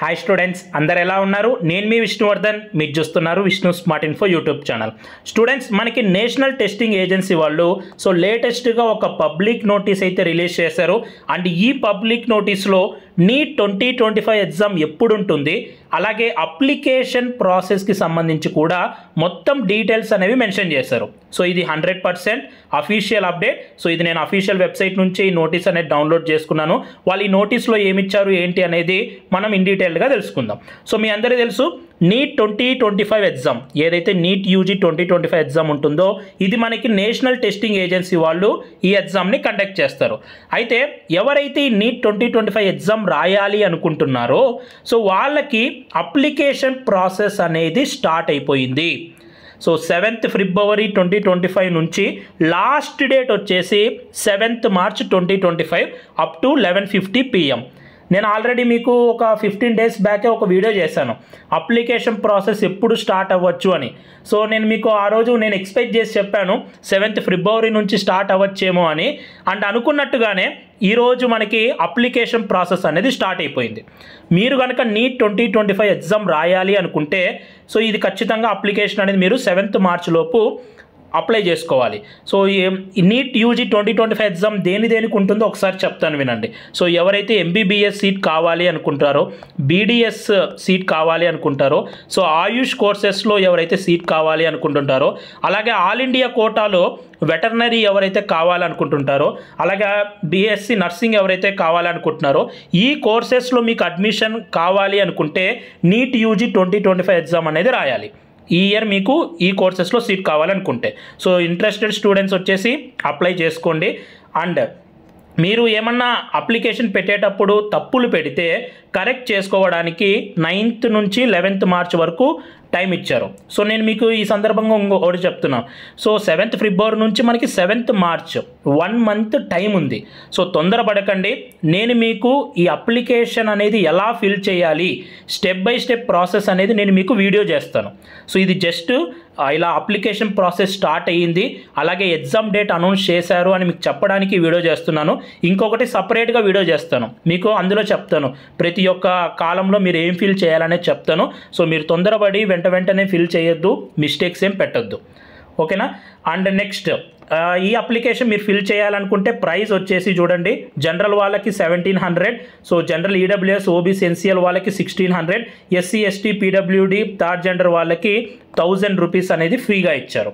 Hi students, అందరు ఎలా ఉన్నారు? నేను మీ విష్ణువర్ధన్, మీరు చూస్తున్నారు Vishnu smart info YouTube channel. Students, మనకి నేషనల్ టెస్టింగ్ ఏజెన్సీ వాళ్ళు లేటెస్ట్గా ఒక పబ్లిక్ నోటీస్ అయితే రిలీజ్ చేశారు. అండ్ ఈ పబ్లిక్ నోటీస్లో నీట్ 2025 ఎగ్జామ్ ఎప్పుడు ఉంటుంది, అలాగే అప్లికేషన్ ప్రాసెస్కి సంబంధించి కూడా మొత్తం డీటెయిల్స్ అనేవి మెన్షన్ చేశారు. సో ఇది 100% అఫీషియల్ అప్డేట్. సో ఇది నేను అఫీషియల్ వెబ్సైట్ నుంచి ఈ నోటీస్ అనేది డౌన్లోడ్ చేసుకున్నాను. వాళ్ళు ఈ నోటీస్లో ఏమిచ్చారు ఏంటి అనేది మనం ఇన్ డీటెయిల్గా తెలుసుకుందాం. సో మీ అందరికీ తెలుసు, నీట్ 2025 ఎగ్జామ్, ఏదైతే నీట్ యూజీ 2025 ఎగ్జామ్ ఉంటుందో ఇది మనకి నేషనల్ టెస్టింగ్ ఏజెన్సీ వాళ్ళు ఈ ఎగ్జామ్ని కండక్ట్ చేస్తారు. అయితే ఎవరైతే ఈ నీట్ 2025 ఎగ్జామ్ రాయాలి అనుకుంటున్నారో సో వాళ్ళకి అప్లికేషన్ ప్రాసెస్ అనేది స్టార్ట్ అయిపోయింది. సో 7th February 2025 నుంచి లాస్ట్ డేట్ వచ్చేసి 7th March 2025 up to 11:50 PM. నేను ఆల్రెడీ మీకు ఒక 15 days బ్యాకే ఒక వీడియో చేశాను, అప్లికేషన్ ప్రాసెస్ ఎప్పుడు స్టార్ట్ అవ్వచ్చు అని. సో నేను మీకు ఆ రోజు నేను ఎక్స్పెక్ట్ చేసి చెప్పాను 7th February నుంచి స్టార్ట్ అవ్వచ్చేమో అని. అండ్ అనుకున్నట్టుగానే ఈరోజు మనకి అప్లికేషన్ ప్రాసెస్ అనేది స్టార్ట్ అయిపోయింది. మీరు కనుక నీట్ 2025 ఎగ్జామ్ రాయాలి అనుకుంటే సో ఇది ఖచ్చితంగా అప్లికేషన్ అనేది మీరు 7th March లోపు అప్లై చేసుకోవాలి. సో ఈ నీట్ యూజీ 2025 ఎగ్జామ్ దేనికి ఉంటుందో ఒకసారి చెప్తాను వినండి. సో ఎవరైతే ఎంబీబీఎస్ సీట్ కావాలి అనుకుంటారో, బీడీఎస్ సీట్ కావాలి అనుకుంటారో, సో ఆయుష్ కోర్సెస్లో ఎవరైతే సీట్ కావాలి అనుకుంటుంటారో, అలాగే ఆల్ ఇండియా కోటాలో వెటర్నరీ ఎవరైతే కావాలనుకుంటుంటారో, అలాగే బీఎస్సీ నర్సింగ్ ఎవరైతే కావాలనుకుంటున్నారో, ఈ కోర్సెస్లో మీకు అడ్మిషన్ కావాలి అనుకుంటే నీట్ యూజీ 2025 ఎగ్జామ్ అనేది రాయాలి. ఈ ఇయర్ మీకు ఈ కోర్సెస్లో సీట్ కావాలనుకుంటే సో ఇంట్రెస్టెడ్ స్టూడెంట్స్ వచ్చేసి అప్లై చేసుకోండి. అండ్ మీరు ఏమన్నా అప్లికేషన్ పెట్టేటప్పుడు తప్పులు పెడితే కరెక్ట్ చేసుకోవడానికి 9th నుంచి 11th March వరకు టైం ఇచ్చారు. సో నేను మీకు ఈ సందర్భంగా ఇంకొకటి చెప్తున్నాను. సో 7th February నుంచి మనకి 7th March 1 month టైం ఉంది. సో తొందరపడకండి. నేను మీకు ఈ అప్లికేషన్ అనేది ఎలా ఫిల్ చేయాలి, స్టెప్ బై స్టెప్ ప్రాసెస్ అనేది నేను మీకు వీడియో చేస్తాను. సో ఇది జస్ట్ ఇలా అప్లికేషన్ ప్రాసెస్ స్టార్ట్ అయ్యింది, అలాగే ఎగ్జామ్ డేట్ అనౌన్స్ చేశారు అని మీకు చెప్పడానికి వీడియో చేస్తున్నాను. ఇంకొకటి సపరేట్గా వీడియో చేస్తాను, మీకు అందులో చెప్తాను ప్రతి ఒక్క కాలంలో మీరు ఏం ఫిల్ చేయాలనేది చెప్తాను. సో మీరు తొందరపడి వెంటనే ఫిల్ చేయొద్దు, మిస్టేక్స్ ఏం పెట్టద్దు, ఓకేనా. అండ్ నెక్స్ట్ ఈ అప్లికేషన్ మీరు ఫిల్ చేయాలనుకుంటే ప్రైస్ వచ్చేసి చూడండి, జనరల్ వాళ్ళకి 1700, so general EWS OBC NCL వాళ్ళకి 1600, SC ST PWD third gender వాళ్ళకి 1000 రూపీస్ అనేది ఫ్రీగా ఇచ్చారు.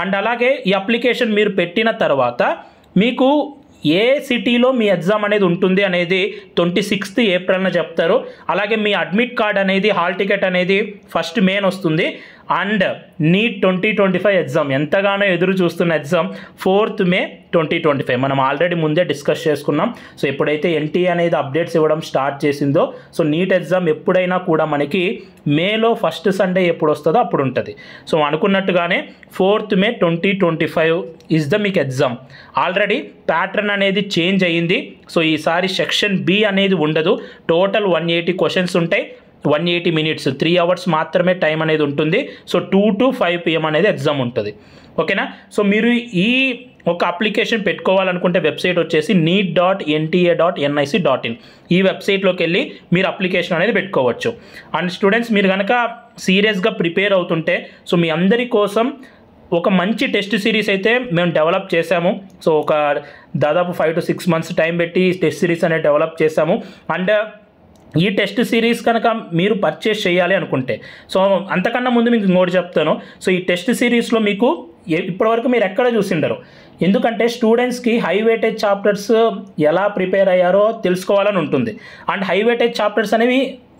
అండ్ అలాగే ఈ అప్లికేషన్ మీరు పెట్టిన తర్వాత మీకు ఏ సిటీలో మీ ఎగ్జామ్ అనేది ఉంటుంది అనేది 26th April చెప్తారు. అలాగే మీ అడ్మిట్ కార్డ్ అనేది, హాల్ టికెట్ అనేది 1st May వస్తుంది. అండ్ నీట్ 2025 ఎగ్జామ్, ఎంతగానో ఎదురు చూస్తున్న ఎగ్జామ్ 4th May 2025 మనం ఆల్రెడీ ముందే డిస్కస్ చేసుకున్నాం. సో ఎప్పుడైతే ఎన్టీఏ అనేది అప్డేట్స్ ఇవ్వడం స్టార్ట్ చేసిందో సో నీట్ ఎగ్జామ్ ఎప్పుడైనా కూడా మనకి మేలో 1st Sunday ఎప్పుడు వస్తుందో అప్పుడు ఉంటుంది. సో అనుకున్నట్టుగానే 4th May 2025 ఇస్ ద మీకు ఎగ్జామ్. ఆల్రెడీ ప్యాటర్న్ అనేది చేంజ్ అయ్యింది. సో ఈసారి సెక్షన్ బి అనేది ఉండదు, టోటల్ 180 క్వశ్చన్స్ ఉంటాయి, 180 minutes, 3 hours మాత్రమే టైం అనేది ఉంటుంది. సో 2 to 5 PM అనేది ఎగ్జామ్ ఉంటుంది, ఓకేనా. సో మీరు ఈ ఒక అప్లికేషన్ పెట్టుకోవాలనుకుంటే వెబ్సైట్ వచ్చేసి neet.nta.nic.in, ఈ వెబ్సైట్లోకి వెళ్ళి మీరు అప్లికేషన్ అనేది పెట్టుకోవచ్చు. అండ్ స్టూడెంట్స్, మీరు కనుక సీరియస్గా ప్రిపేర్ అవుతుంటే సో మీ అందరి కోసం ఒక మంచి టెస్ట్ సిరీస్ అయితే మేము డెవలప్ చేశాము. సో ఒక దాదాపు 5 to 6 months టైం పెట్టి టెస్ట్ సిరీస్ అనేది డెవలప్ చేశాము. అండ్ ఈ టెస్ట్ సిరీస్ కనుక మీరు పర్చేస్ చేయాలి అనుకుంటే సో అంతకన్నా ముందు మీకు ఇంకోటి చెప్తాను. సో ఈ టెస్ట్ సిరీస్లో మీకు ఇప్పటివరకు మీరు ఎక్కడ చూసిండరు, ఎందుకంటే స్టూడెంట్స్కి హై వెయిటేజ్ చాప్టర్స్ ఎలా ప్రిపేర్ అయ్యారో తెలుసుకోవాలని ఉంటుంది. అండ్ హై వెయిటేజ్ చాప్టర్స్ అనేవి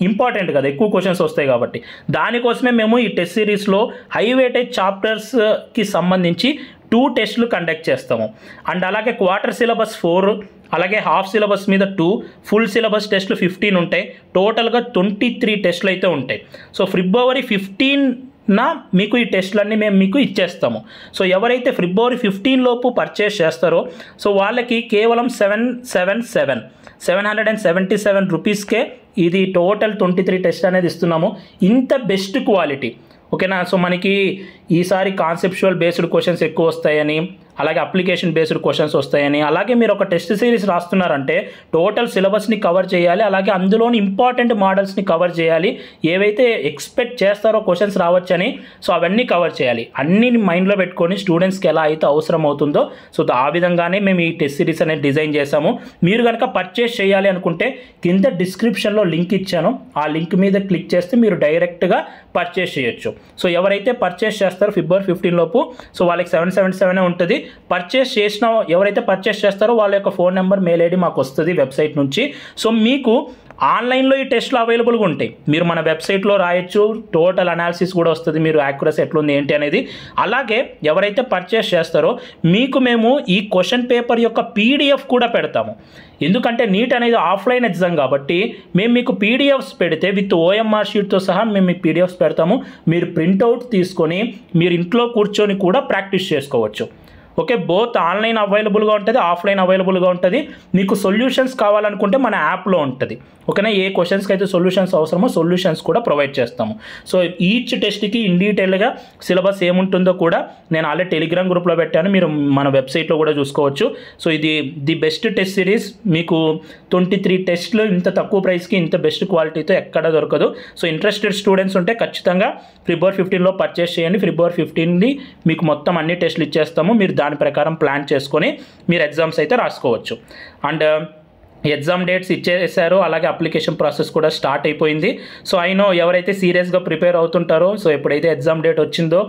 ఇంపార్టెంట్ కదా, ఎక్కువ క్వశ్చన్స్ వస్తాయి కాబట్టి దానికోసమే మేము ఈ టెస్ట్ సిరీస్లో హై వెయిటేజ్ చాప్టర్స్కి సంబంధించి 2 టెస్టులు కండక్ట్ చేస్తాము. అండ్ అలాగే క్వార్టర్ సిలబస్ 4, అలాగే హాఫ్ సిలబస్ మీద 2, ఫుల్ సిలబస్ టెస్టులు 15 ఉంటాయి. టోటల్గా 23 టెస్టులు అయితే ఉంటాయి. సో February 15న మీకు ఈ టెస్టులన్నీ మేము మీకు ఇచ్చేస్తాము. సో ఎవరైతే February 15 లోపు పర్చేస్ చేస్తారో సో వాళ్ళకి కేవలం 777 రూపీస్కే ఇది టోటల్ 23 టెస్ట్ అనేది ఇస్తున్నాము. ఇంత బెస్ట్ క్వాలిటీ, ఓకేనా. సో మనకి ఈసారి కాన్సెప్చువల్ బేస్డ్ క్వశ్చన్స్ ఎక్కువ వస్తాయని, అలాగే అప్లికేషన్ బేస్డ్ క్వశ్చన్స్ వస్తాయని, అలాగే మీరు ఒక టెస్ట్ సిరీస్ రాస్తున్నారంటే టోటల్ సిలబస్ని కవర్ చేయాలి, అలాగే అందులోని ఇంపార్టెంట్ మోడల్స్ని కవర్ చేయాలి, ఏవైతే ఎక్స్పెక్ట్ చేస్తారో క్వశ్చన్స్ రావచ్చని సో అవన్నీ కవర్ చేయాలి. అన్ని మైండ్లో పెట్టుకొని స్టూడెంట్స్కి ఎలా అయితే అవసరం అవుతుందో సో ఆ విధంగానే మేము ఈ టెస్ట్ సిరీస్ అనేది డిజైన్ చేసాము. మీరు కనుక పర్చేస్ చేయాలి అనుకుంటే కింద డిస్క్రిప్షన్లో లింక్ ఇచ్చాను, ఆ లింక్ మీద క్లిక్ చేస్తే మీరు డైరెక్ట్గా పర్చేస్ చేయొచ్చు. సో ఎవరైతే పర్చేస్ చేస్తారో ఫిబ్రవరి 15 లోపు సో వాళ్ళకి 777 ఉంటుంది. ఎవరైతే పర్చేస్ చేస్తారో వాళ్ళ యొక్క ఫోన్ నెంబర్, మెయిల్ ఐడి మాకు వస్తుంది వెబ్సైట్ నుంచి. సో మీకు ఆన్లైన్లో ఈ టెస్ట్లు అవైలబుల్గా ఉంటాయి, మీరు మన వెబ్సైట్లో రాయొచ్చు, టోటల్ అనాలిసిస్ కూడా వస్తుంది, మీరు యాక్యురసీ ఎట్లుంది ఏంటి అనేది. అలాగే ఎవరైతే పర్చేస్ చేస్తారో మీకు మేము ఈ క్వశ్చన్ పేపర్ యొక్క పీడిఎఫ్ కూడా పెడతాము. ఎందుకంటే నీట్ అనేది ఆఫ్లైన్ ఎగ్జామ్ కాబట్టి మేము మీకు పీడిఎఫ్స్ పెడితే విత్ ఓఎంఆర్ షీట్తో సహా మేము మీకు పీడిఎఫ్స్ పెడతాము. మీరు ప్రింట్అవుట్ తీసుకొని మీరు ఇంట్లో కూర్చొని కూడా ప్రాక్టీస్ చేసుకోవచ్చు. ఓకే, బోత్ ఆన్లైన్ అవైలబుల్గా ఉంటుంది, ఆఫ్లైన్ అవైలబుల్గా ఉంటుంది. మీకు సొల్యూషన్స్ కావాలనుకుంటే మన యాప్లో ఉంటుంది. ఓకేనా, ఏ క్వశ్చన్స్కి అయితే సొల్యూషన్స్ అవసరమో సొల్యూషన్స్ కూడా ప్రొవైడ్ చేస్తాము. సో ఈచ్ టెస్ట్కి ఇన్ డీటెయిల్గా సిలబస్ ఏముంటుందో కూడా నేను ఆల్రెడీ టెలిగ్రామ్ గ్రూప్లో పెట్టాను, మీరు మన వెబ్సైట్లో కూడా చూసుకోవచ్చు. సో ఇది ది బెస్ట్ టెస్ట్ సిరీస్, మీకు 23 టెస్ట్లు ఇంత తక్కువ ప్రైస్కి ఇంత బెస్ట్ క్వాలిటీతో ఎక్కడ దొరకదు. సో ఇంట్రెస్టెడ్ స్టూడెంట్స్ ఉంటే ఖచ్చితంగా ఫిబ్రవరి 15లో పర్చేస్ చేయండి. ఫిబ్రవరి 15 మీకు మొత్తం అన్ని టెస్టులు ఇచ్చేస్తాము, మీరు దాని ప్రకారం ప్లాన్ చేసుకొని మీరు ఎగ్జామ్స్ అయితే రాసుకోవచ్చు. అండ్ ఎగ్జామ్ డేట్స్ ఇచ్చేసారు, అలాగే అప్లికేషన్ ప్రాసెస్ కూడా స్టార్ట్ అయిపోయింది. సో అయినో ఎవరైతే సీరియస్గా ప్రిపేర్ అవుతుంటారో సో ఎప్పుడైతే ఎగ్జామ్ డేట్ వచ్చిందో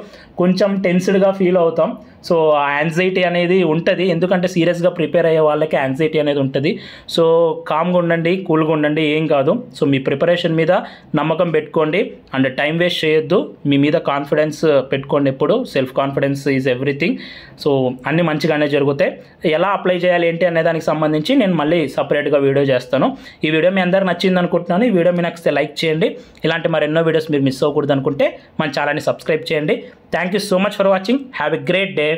కొంచెం టెన్స్డ్గా ఫీల్ అవుతాం. సో ఆ యాంగ్జైటీ అనేది ఉంటుంది, ఎందుకంటే సీరియస్గా ప్రిపేర్ అయ్యే వాళ్ళకి యాంగ్జైటీ అనేది ఉంటుంది. సో కామ్గా ఉండండి, కూల్గా ఉండండి, ఏం కాదు. సో మీ ప్రిపరేషన్ మీద నమ్మకం పెట్టుకోండి అండ్ టైం వేస్ట్ చేయొద్దు, మీ మీద కాన్ఫిడెన్స్ పెట్టుకోండి. ఎప్పుడు self confidence is everything. So అన్నీ మంచిగానే జరుగుతాయి. ఎలా అప్లై చేయాలి ఏంటి అనే దానికి సంబంధించి నేను మళ్ళీ సపరేట్గా వీడియో చేస్తాను. ఈ వీడియో మీ అందరికి నచ్చింది అనుకుంటున్నాను. ఈ వీడియో మీ నచ్చితే లైక్ చేయండి, ఇలాంటి మరెన్నో వీడియోస్ మీరు మిస్ అవ్వకూడదు అనుకుంటే మన ఛానల్ని సబ్స్క్రైబ్ చేయండి. Thank you so much for watching. Have a great day.